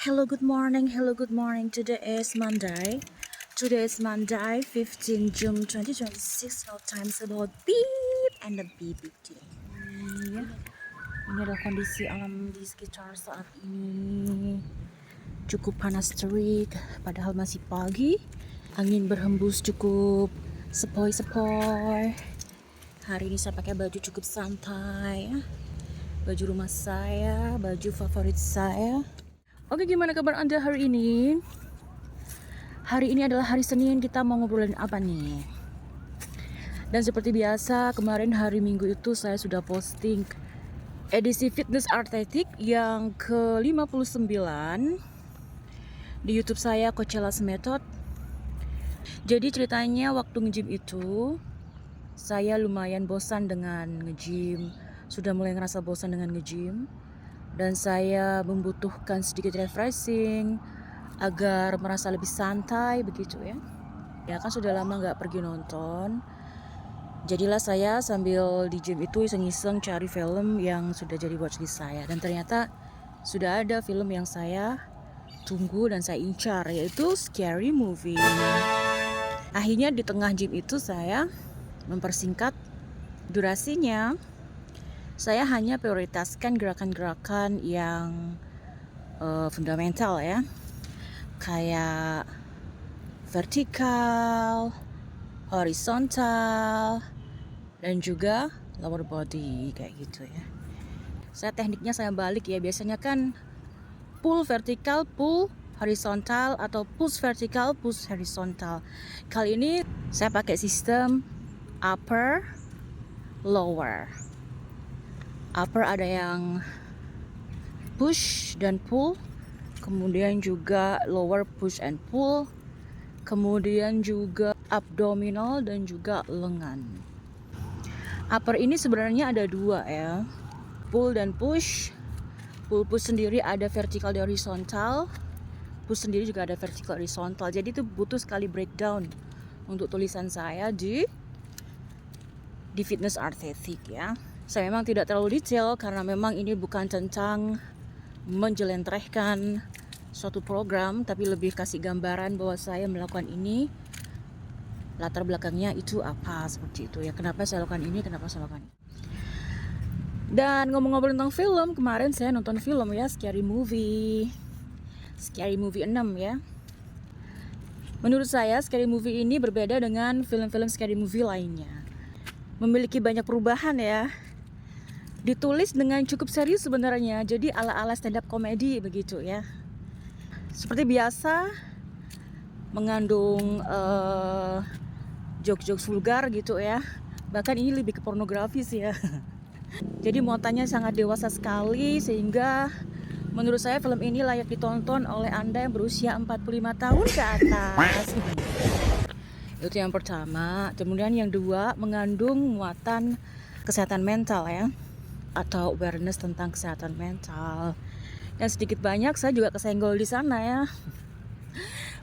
Hello, good morning. Today is Monday. 15 June 2026. Now time's about beep and the beep today. Ini adalah kondisi alam di sekitar saat ini. Cukup panas terik, padahal masih pagi. Angin berhembus cukup sepoi-sepoi. Hari ini saya pakai baju cukup santai. Baju rumah saya, baju favorit saya. Oke, gimana kabar Anda hari ini? Hari ini adalah hari Senin, kita mau ngobrolin apa nih? Dan seperti biasa, kemarin hari Minggu itu saya sudah posting edisi Fitness Artetik yang ke-59 di YouTube saya, Coachella Method. Jadi ceritanya waktu nge-gym itu, saya lumayan bosan dengan nge-gym. Sudah mulai ngerasa bosan dengan nge-gym. Dan saya membutuhkan sedikit refreshing agar merasa lebih santai begitu ya. Ya kan sudah lama nggak pergi nonton. Jadilah saya sambil di gym itu iseng-iseng cari film yang sudah jadi watchlist saya. Dan ternyata sudah ada film yang saya tunggu dan saya incar, yaitu Scary Movie. Akhirnya di tengah gym itu saya mempersingkat durasinya. Saya hanya prioritaskan gerakan-gerakan yang fundamental ya, kayak vertikal, horizontal, dan juga lower body kayak gitu ya. Tekniknya saya balik ya, biasanya kan pull vertikal, pull horizontal, atau push vertikal, push horizontal. Kali ini saya pakai sistem upper, lower. Upper ada yang push dan pull, kemudian juga lower push and pull, kemudian juga abdominal dan juga lengan. Upper ini sebenarnya ada dua ya, pull dan push. Pull push sendiri ada vertikal dan horizontal, push sendiri juga ada vertikal horizontal. Jadi itu butuh sekali breakdown untuk tulisan saya di Fitness Artetik ya. Saya memang tidak terlalu detail karena memang ini bukan tentang menjelentrehkan suatu program, tapi lebih kasih gambaran bahwa saya melakukan ini, latar belakangnya itu apa, seperti itu ya. Kenapa saya lakukan ini, kenapa saya lakukan ini. Dan ngomong-ngomong tentang film, kemarin saya nonton film ya, Scary Movie 6 ya. Menurut saya Scary Movie ini berbeda dengan film-film Scary Movie lainnya. Memiliki banyak perubahan ya. Ditulis dengan cukup serius sebenarnya, jadi ala-ala stand up komedi begitu ya. Seperti biasa mengandung jokes-jokes vulgar gitu ya. Bahkan ini lebih ke pornografi sih ya. Jadi muatannya sangat dewasa sekali, sehingga menurut saya film ini layak ditonton oleh Anda yang berusia 45 tahun ke atas. Itu yang pertama. Kemudian yang kedua, mengandung muatan kesehatan mental ya, atau awareness tentang kesehatan mental. Dan sedikit banyak saya juga kesenggol di sana ya.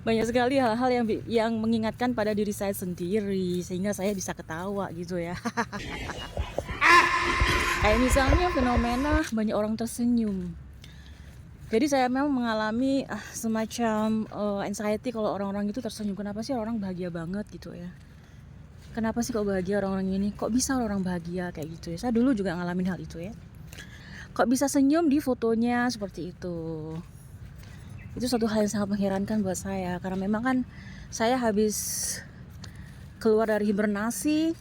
Banyak sekali hal-hal yang mengingatkan pada diri saya sendiri, sehingga saya bisa ketawa gitu ya. Kayak misalnya fenomena banyak orang tersenyum. Jadi saya memang mengalami semacam anxiety kalau orang-orang itu tersenyum. Kenapa sih orang bahagia banget gitu ya? Kenapa sih kok bahagia orang-orang ini? Kok bisa orang bahagia kayak gitu ya? Saya dulu juga ngalamin hal itu ya. Kok bisa senyum di fotonya seperti itu? Itu suatu hal yang sangat mengherankan buat saya. Karena memang kan saya habis keluar dari hibernasi.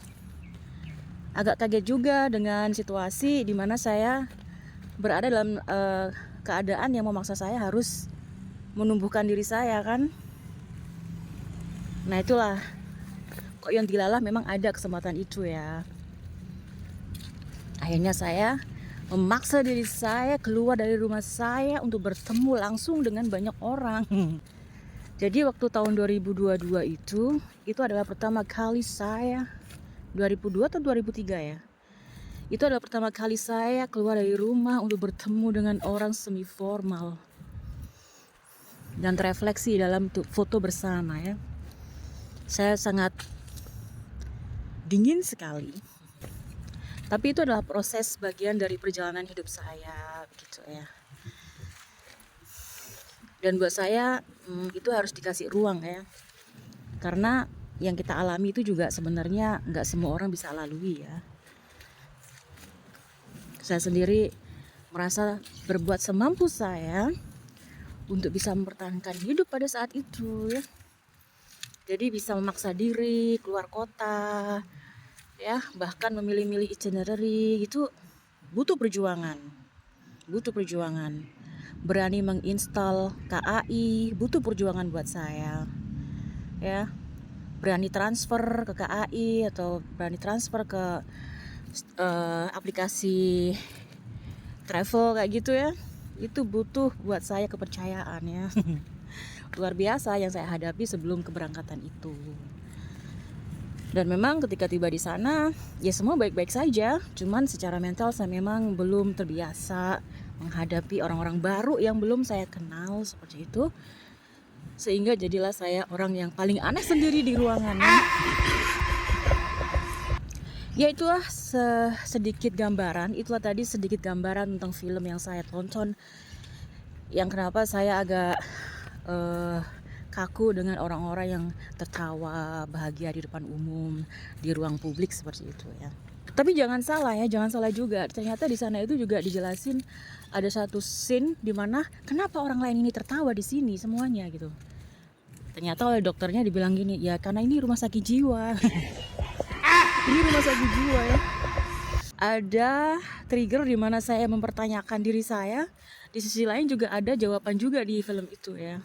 Agak kaget juga dengan situasi di mana saya berada dalam keadaan yang memaksa saya harus menumbuhkan diri saya kan. Nah itulah, kok yang dilalah memang ada kesempatan itu ya. Akhirnya saya memaksa diri saya keluar dari rumah saya untuk bertemu langsung dengan banyak orang. Jadi waktu tahun 2022 itu adalah pertama kali saya, 2002 atau 2003 ya, itu adalah pertama kali saya keluar dari rumah untuk bertemu dengan orang semi formal dan terefleksi dalam foto bersama ya. Saya sangat dingin sekali. Tapi itu adalah proses bagian dari perjalanan hidup saya, gitu ya. Dan buat saya itu harus dikasih ruang ya. Karena yang kita alami itu juga sebenarnya nggak semua orang bisa lalui ya. Saya sendiri merasa berbuat semampu saya untuk bisa mempertahankan hidup pada saat itu ya. Jadi bisa memaksa diri keluar kota ya, bahkan memilih-milih itinerary itu butuh perjuangan. Berani menginstal KAI butuh perjuangan buat saya ya. Berani transfer ke KAI atau berani transfer ke aplikasi travel kayak gitu ya, itu butuh buat saya kepercayaan ya. Luar biasa yang saya hadapi sebelum keberangkatan itu. Dan memang ketika tiba di sana ya semua baik-baik saja, cuman secara mental saya memang belum terbiasa menghadapi orang-orang baru yang belum saya kenal seperti itu, sehingga jadilah saya orang yang paling aneh sendiri di ruangannya. Ya itulah sedikit gambaran, itulah tadi sedikit gambaran tentang film yang saya tonton, yang kenapa saya agak kaku dengan orang-orang yang tertawa bahagia di depan umum, di ruang publik seperti itu ya. Tapi jangan salah juga. Ternyata di sana itu juga dijelasin ada satu scene di mana kenapa orang lain ini tertawa di sini semuanya gitu. Ternyata oleh dokternya dibilang gini, ya karena ini rumah sakit jiwa. Ini rumah sakit jiwa ya. Ada trigger di mana saya mempertanyakan diri saya. Di sisi lain juga ada jawaban juga di film itu ya.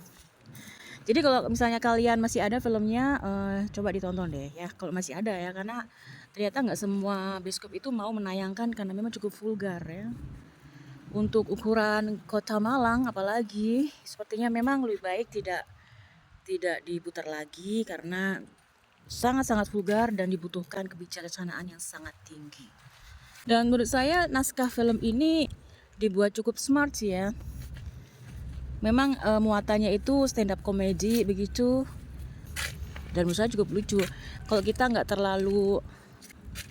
Jadi kalau misalnya kalian masih ada filmnya, coba ditonton deh ya. Kalau masih ada ya, karena ternyata nggak semua bioskop itu mau menayangkan karena memang cukup vulgar ya. Untuk ukuran kota Malang apalagi, sepertinya memang lebih baik tidak diputar lagi karena sangat-sangat vulgar dan dibutuhkan kebijaksanaan yang sangat tinggi. Dan menurut saya naskah film ini dibuat cukup smart sih ya. Memang muatannya itu stand up comedy begitu, dan menurut saya cukup lucu. Kalau kita nggak terlalu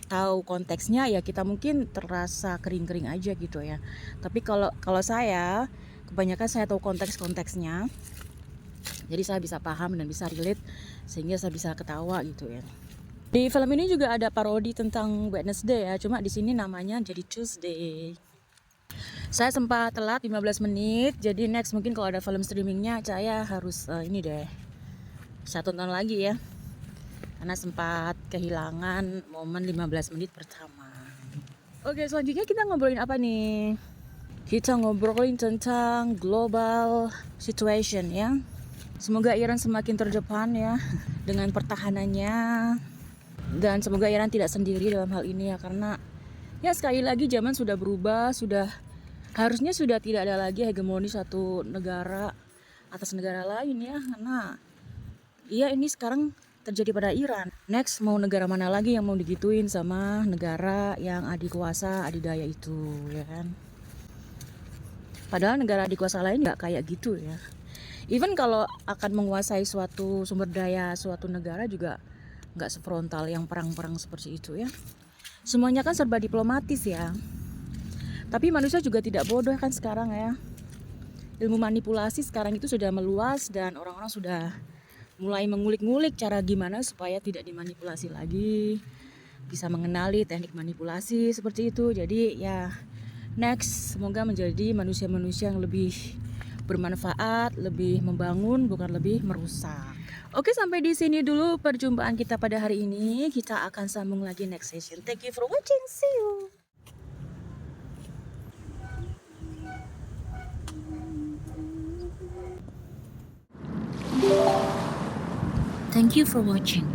tahu konteksnya ya kita mungkin terasa kering-kering aja gitu ya. Tapi kalau saya kebanyakan saya tahu konteksnya, jadi saya bisa paham dan bisa relate sehingga saya bisa ketawa gitu ya. Di film ini juga ada parodi tentang Wednesday ya, cuma di sini namanya jadi Tuesday. Saya sempat telat 15 menit, jadi next mungkin kalau ada film streamingnya saya harus ini deh, saya tonton lagi ya, karena sempat kehilangan momen 15 menit pertama. Oke, selanjutnya kita ngobrolin apa nih? Kita ngobrolin tentang global situation ya. Semoga Iran semakin terdepan ya dengan pertahanannya, dan semoga Iran tidak sendiri dalam hal ini ya, karena ya sekali lagi zaman sudah berubah, harusnya sudah tidak ada lagi hegemoni satu negara atas negara lain ya, karena ya ini sekarang terjadi pada Iran. Next mau negara mana lagi yang mau digituin sama negara yang adikuasa adidaya itu ya kan. Padahal negara adikuasa lain nggak kayak gitu ya. Even kalau akan menguasai suatu sumber daya suatu negara juga nggak sefrontal yang perang-perang seperti itu ya. Semuanya kan serba diplomatis ya. Tapi manusia juga tidak bodoh kan sekarang ya. Ilmu manipulasi sekarang itu sudah meluas dan orang-orang sudah mulai mengulik-ngulik cara gimana supaya tidak dimanipulasi lagi. Bisa mengenali teknik manipulasi seperti itu. Jadi ya next semoga menjadi manusia-manusia yang lebih bermanfaat, lebih membangun bukan lebih merusak. Oke, sampai di sini dulu perjumpaan kita pada hari ini. Kita akan sambung lagi next session. Thank you for watching. See you. Thank you for watching.